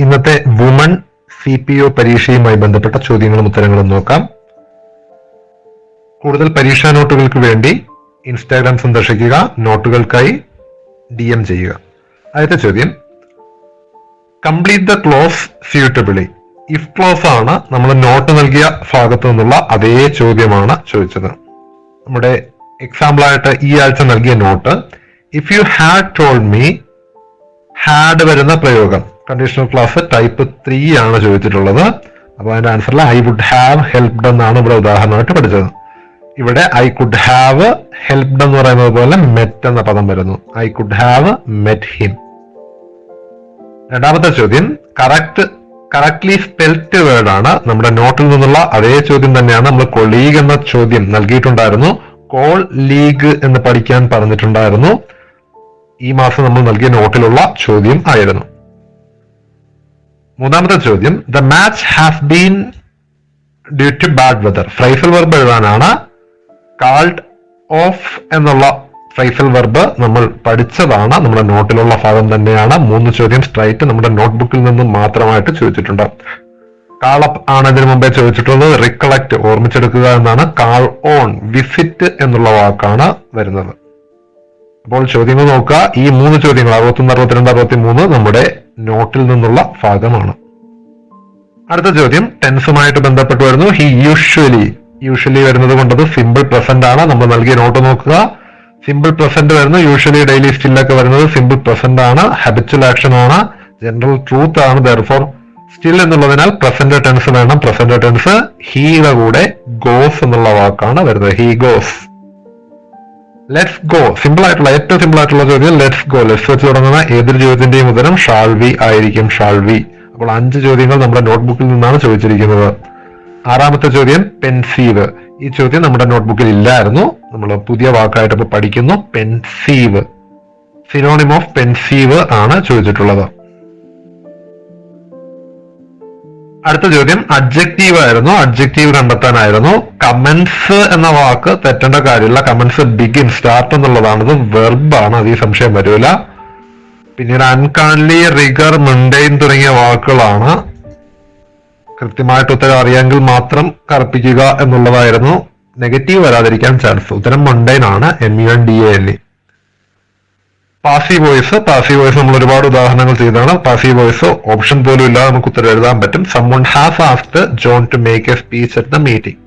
ഇന്നത്തെ woman CPO പരീക്ഷയുമായി ബന്ധപ്പെട്ട ചോദ്യങ്ങളും ഉത്തരങ്ങളും നോക്കാം. കൂടുതൽ പരീക്ഷാ നോട്ടുകൾക്ക് വേണ്ടി ഇൻസ്റ്റാഗ്രാം സന്ദർശിക്കുക, നോട്ടുകൾക്കായി DM ചെയ്യുക. ആദ്യത്തെ ചോദ്യം, complete the close suitably. If close ആണ് നമ്മൾ നോട്ട് നൽകിയ ഭാഗത്തു നിന്നുള്ള അതേ ചോദ്യമാണ് ചോദിച്ചത്. നമ്മുടെ എക്സാമ്പിൾ ആയിട്ട് ഈ ആഴ്ച നൽകിയ note, if you had told me, had വരുന്ന പ്രയോഗം കണ്ടീഷണൽ ക്ലാസ് ടൈപ്പ് 3 ആണ് ചോദിച്ചിട്ടുള്ളത്. അപ്പൊ അതിന്റെ ആൻസറിൽ ഐ വുഡ് ഹാവ് ഹെൽപ്ഡ് എന്നാണ് ഇവിടെ ഉദാഹരണമായിട്ട് പഠിച്ചത്. ഇവിടെ ഐ കുഡ് ഹാവ് ഹെൽപ്ഡ് എന്ന് പറയുന്നത് പോലെ മെറ്റ് എന്ന പദം വരുന്നു. I could have met him. രണ്ടാമത്തെ ചോദ്യം, കറക്റ്റ്ലി സ്പെൽറ്റ് വേർഡ് ആണ്. നമ്മുടെ നോട്ടിൽ നിന്നുള്ള അതേ ചോദ്യം തന്നെയാണ്. നമ്മൾ കൊളീഗ് എന്ന ചോദ്യം നൽകിയിട്ടുണ്ടായിരുന്നു, കോൾ ലീഗ് എന്ന് പഠിക്കാൻ പറഞ്ഞിട്ടുണ്ടായിരുന്നു. ഈ മാസം നമ്മൾ നൽകിയ നോട്ടിലുള്ള ചോദ്യം ആയിരുന്നു. മൂന്നാമത്തെ ചോദ്യം, the match has been due to bad weather. Phrasal verb എഴുതാനാണ്. കാൾഡ് ഓഫ് എന്നുള്ള ഫ്രൈസൽ വെർബ് നമ്മൾ പഠിച്ചതാണ്, നമ്മുടെ നോട്ടിലുള്ള ഭാഗം തന്നെയാണ്. 3 ചോദ്യം സ്ട്രൈറ്റ് നമ്മുടെ നോട്ട്ബുക്കിൽ നിന്നും മാത്രമായിട്ട് ചോദിച്ചിട്ടുണ്ട്. കാൾ അപ്പ് ആണ് ഇതിനു മുമ്പേ ചോദിച്ചിട്ടുള്ളത്. റിക്കളക്ട് ഓർമ്മിച്ചെടുക്കുക എന്നാണ്. കാൾ ഓൺ വിസിറ്റ് എന്നുള്ള വാക്കാണ് വരുന്നത്. അപ്പോൾ ചോദ്യങ്ങൾ നോക്കുക. ഈ 3 ചോദ്യങ്ങൾ 61, 62, 63 നമ്മുടെ നോട്ടിൽ നിന്നുള്ള ഭാഗമാണ്. അടുത്ത ചോദ്യം ടെൻസുമായിട്ട് ബന്ധപ്പെട്ട് വരുന്നു. ഹി യൂഷ്വലി വരുന്നത് കൊണ്ടത് സിമ്പിൾ പ്രസന്റ് ആണ്. നമ്മൾ നൽകിയ നോട്ട് നോക്കുക. സിമ്പിൾ പ്രസന്റ് വരുന്നു. യൂഷ്വലി, ഡെയിലി, സ്റ്റില്ലൊക്കെ വരുന്നത് സിമ്പിൾ പ്രസന്റ് ആണ്. ഹാബിച്വൽ ആക്ഷൻ ആണ്. ജനറൽ ട്രൂത്ത് ആണ്. ദെർഫോർ സ്റ്റിൽ എന്നുള്ളതിനാൽ പ്രസന്റ് ടെൻസ് വേണം. പ്രസന്റ് ടെൻസ് ഹീയുടെ കൂടെ ഗോസ് എന്നുള്ള വാക്കാണ് വരുന്നത്. He goes. Let's go, simple ആയിട്ടുള്ള ഏറ്റവും സിമ്പിൾ ആയിട്ടുള്ള ചോദ്യം ലെറ്റ്സ് ഗോ. ലെറ്റ്സ് വെച്ച് തുടങ്ങുന്ന ഏതൊരു ചോദ്യത്തിന്റെയും ഉത്തരം ഷാൾ വി ആയിരിക്കും. Shall we. അപ്പോൾ 5 ചോദ്യങ്ങൾ നമ്മുടെ നോട്ട്ബുക്കിൽ നിന്നാണ് ചോദിച്ചിരിക്കുന്നത്. ആറാമത്തെ ചോദ്യം പെൻസീവ്. ഈ ചോദ്യം നമ്മുടെ നോട്ട്ബുക്കിൽ ഇല്ലായിരുന്നു. നമ്മൾ പുതിയ വാക്കായിട്ട് ഇപ്പോൾ പഠിക്കുന്നു. പെൻസീവ്. സിനോണിം ഓഫ് പെൻസീവ് ആണ് ചോദിച്ചിട്ടുള്ളത്. അടുത്ത ചോദ്യം അഡ്ജക്റ്റീവ് ആയിരുന്നു. അഡ്ജക്റ്റീവ് കണ്ടെത്താനായിരുന്നു. കമൻസ് എന്ന വാക്ക് തെറ്റേണ്ട കാര്യമില്ല. കമൻസ് ബിഗിൻ, സ്റ്റാർട്ട് എന്നുള്ളതാണത്. വെർബാണ്, അത് ഈ സംശയം വരില്ല. പിന്നീട് അൺകാൺലി, റിഗർ, മുണ്ടൈൻ തുടങ്ങിയ വാക്കുകളാണ്. കൃത്യമായിട്ട് ഉത്തരം അറിയാമെങ്കിൽ മാത്രം കറുപ്പിക്കുക എന്നുള്ളതായിരുന്നു. നെഗറ്റീവ് വരാതിരിക്കാൻ ചാൻസ്. ഉത്തരം മുണ്ടൈൻ ആണ്. MUNDANE. പാസീവ് വോയിസ് നമ്മൾ ഒരുപാട് ഉദാഹരണങ്ങൾ ചെയ്തതാണ്. പാസീവ് വോയിസ് ഓപ്ഷൻ പോലും ഇല്ലാതെ നമുക്ക് ഉത്തരം എഴുതാൻ പറ്റും. someone has asked John to make a speech at the meeting.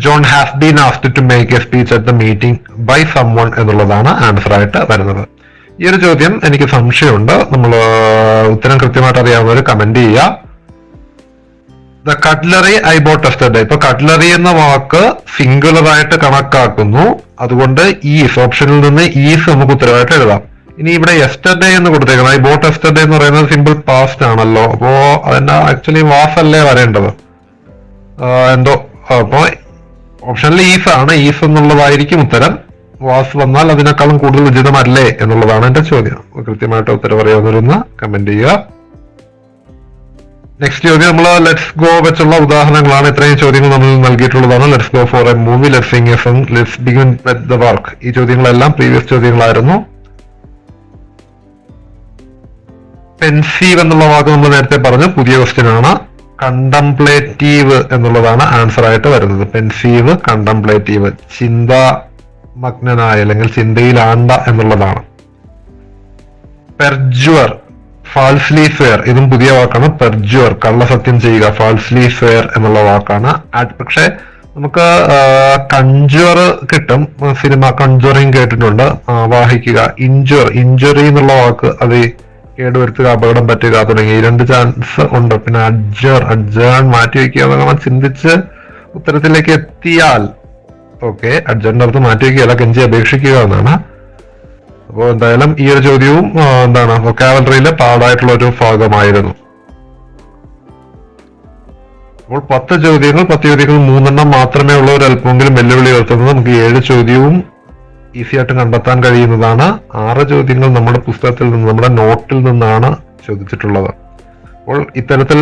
John has been asked to make a speech at the meeting by someone എന്നുള്ളതാണ് ആൻസർ ആയിട്ട് വരുന്നത്. ഈ ഒരു ചോദ്യം എനിക്ക് സംശയമുണ്ട്. നമ്മൾ ഉത്തരം കൃത്യമായിട്ട് അറിയാവുന്നവർ കമന്റ് ചെയ്യുക. The cutlery I boat yesterday. ഇപ്പൊ കട്ട്ലറി എന്ന വാക്ക് സിംഗുലർ ആയിട്ട് കണക്കാക്കുന്നു. അതുകൊണ്ട് ഈസ്, ഓപ്ഷനിൽ നിന്ന് ഈസ് നമുക്ക് ഉത്തരവായിട്ട് എഴുതാം. ഇനി ഇവിടെ യെസ്റ്റർഡേ എന്ന് കൊടുത്തേക്കുന്നത്, ഐ ബോട്ട് യെസ്റ്റർഡേ എന്ന് പറയുന്നത് സിമ്പിൾ പാസ്റ്റ് ആണല്ലോ. അപ്പോ അതിന്റെ ആക്ച്വലി വാസ് അല്ലേ വരേണ്ടത് എന്തോ. അപ്പോ ഓപ്ഷനിൽ ഈസ് ആണ്. ഈസ് എന്നുള്ളതായിരിക്കും ഉത്തരം. വാസ് വന്നാൽ അതിനേക്കാളും കൂടുതൽ ഉചിതമല്ലേ എന്നുള്ളതാണ് എന്റെ ചോദ്യം. കൃത്യമായിട്ട് ഉത്തരം അറിയാവുന്നവരൊന്ന് കമന്റ് ചെയ്യുക. നെക്സ്റ്റ് ചോദ്യം നമ്മൾ ലെറ്റ്സ് ഗോ വെച്ചുള്ള ഉദാഹരണങ്ങളാണ്. ഇത്രയും ചോദ്യങ്ങൾ നമ്മൾ നൽകിയിട്ടുള്ളതാണ്. Let's go for a movie, let's sing a song, let's begin with the work. ഈ ചോദ്യങ്ങളെല്ലാം പ്രീവിയസ് ചോദ്യങ്ങളായിരുന്നു. പെൻസീവ് എന്നുള്ള വാക്ക് നമ്മൾ നേരത്തെ പറഞ്ഞു, പുതിയ ക്വസ്റ്റ്യൻ ആണ്. കണ്ടംപ്ലേറ്റീവ് എന്നുള്ളതാണ് ആൻസർ ആയിട്ട് വരുന്നത്. പെൻസീവ്, കണ്ടംപ്ലേറ്റീവ്. ചിന്താമഗ്നനായ അല്ലെങ്കിൽ ചിന്തയിലാണ്ട എന്നുള്ളതാണ്. പെർജുവർ, ഫാൾസ്ലി സ്വെയർ, ഇതും പുതിയ വാക്കാണ്. പെർജുവർ, കള്ളസത്യം ചെയ്യുക. ഫാൾസ്ലി സ്വെയർ എന്നുള്ള വാക്കാണ്. പക്ഷെ നമുക്ക് കൺജുവർ കിട്ടും. സിനിമ കൺജുറിങ് കേട്ടിട്ടുണ്ട്. വാഹിക്കുക. ഇഞ്ചുറി എന്നുള്ള വാക്ക്, അത് കേടുവരുത്തുക, അപകടം പറ്റുക തുടങ്ങി ഈ 2 ചാൻസ് ഉണ്ട്. പിന്നെ അഡ്ജേൺ മാറ്റി വയ്ക്കുക എന്നൊക്കെ ചിന്തിച്ച് ഉത്തരത്തിലേക്ക് എത്തിയാൽ ഓക്കെ. അഡ്ജേണിന്റെ അർത്ഥം മാറ്റി വയ്ക്കുക, കെഞ്ചി അപേക്ഷിക്കുക എന്നാണ്. അപ്പോൾ എന്തായാലും ഈ ഒരു ചോദ്യവും വൊക്കാബുലറിയിലെ പാടായിട്ടുള്ള ഒരു ഭാഗമായിരുന്നു. അപ്പോൾ 10 ചോദ്യങ്ങൾ 3 മാത്രമേ ഉള്ള ഒരു അല്പമെങ്കിലും വെല്ലുവിളി ഉയർത്തുന്നത്. നമുക്ക് 7 ചോദ്യവും ഈസി ആയിട്ട് കണ്ടെത്താൻ കഴിയുന്നതാണ്. 6 ചോദ്യങ്ങൾ നമ്മുടെ പുസ്തകത്തിൽ നിന്ന്, നമ്മുടെ നോട്ടിൽ നിന്നാണ് ചോദിച്ചിട്ടുള്ളത്. അപ്പോൾ ഇത്തരത്തിൽ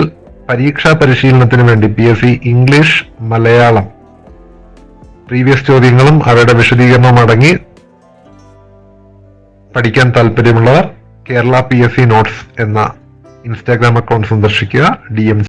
പരീക്ഷാ പരിശീലനത്തിന് വേണ്ടി PSC ഇംഗ്ലീഷ്, മലയാളം പ്രീവിയസ് ചോദ്യങ്ങളും അവയുടെ വിശദീകരണവും അടങ്ങി പഠിക്കാൻ താല്പര്യമുള്ളവർ കേരള PSC നോട്ട്സ് എന്ന ഇൻസ്റ്റാഗ്രാം അക്കൗണ്ട് സന്ദർശിക്കുക, DM